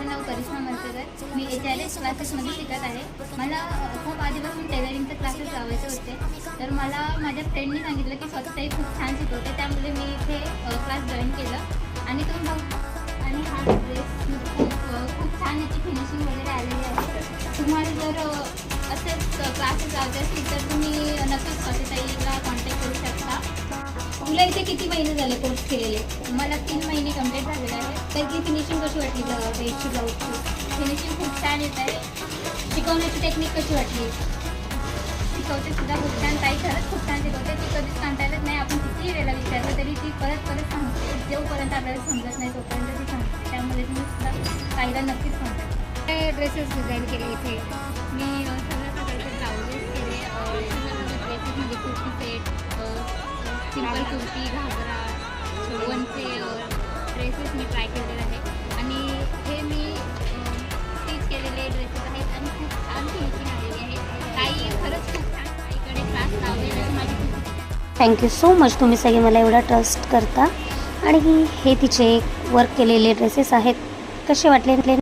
नाव करिश्मा मलसेकर. मी HRS क्लासेसमध्ये शिकत आहे. मला खूप आधीपासून टेलरिंगचे क्लासेस लावायचे होते. तर मला माझ्या फ्रेंडनी सांगितलं की स्वतःही खूप छान शिकवते, त्यामुळे मी इथे क्लास जॉईन केलं. आणि आणि हा ड्रेस खूप छान याची फिनिशिंग वगैरे आलेली आहे. तुम्हाला जर असेच क्लासेस लावायचे असतील तर तुम्ही नक्कीच स्वातीताईला कॉन्टॅक्ट करू शकता. तुला इथे किती महिने झाले कोर्स केलेले? मला 3 महिने कंप्लीट झालेले आहे. त्याची फिनिशिंग कशी वाटली ड्रेसची, ब्लाऊजची? फिनिशिंग खूप छान येत आहे. शिकवण्याची टेक्निक कशी वाटली? शिकवते सुद्धा खूप छान. ताई खरंच खूप छान शिकवते. ती कधीच कंटाळत नाही. आपण कितीही वेळेला विचारलं तरी ती परत सांगते. जोपर्यंत आपल्याला समजत नाही तोपर्यंत ती सांगते. त्यामुळे तुम्ही सुद्धा ताईला नक्कीच सांगते. काय ड्रेसेस डिझाईन केले इथे? मी सगळ्या प्रकारचे ब्लाउजेस केले. सगळ्या ड्रेसेस म्हणजे कुर्ती सेट, सिंपल कुर्ती, घागरा, वनचे ड्रेसेस मी ट्राय केलेले आहे. आणि हे मी स्टिच केलेले ड्रेसेस आहेत आणि खूप छान फिनिशिंग आलेली आहे. ताई खरंच खूप छान ताईकडे क्लास लावलेला माझी खूप. Thank you so much. तुम्ही सगळे मला एवढा ट्रस्ट करता. आणि हे तिचे वर्क केलेले ड्रेसेस आहेत, कसे वाटले?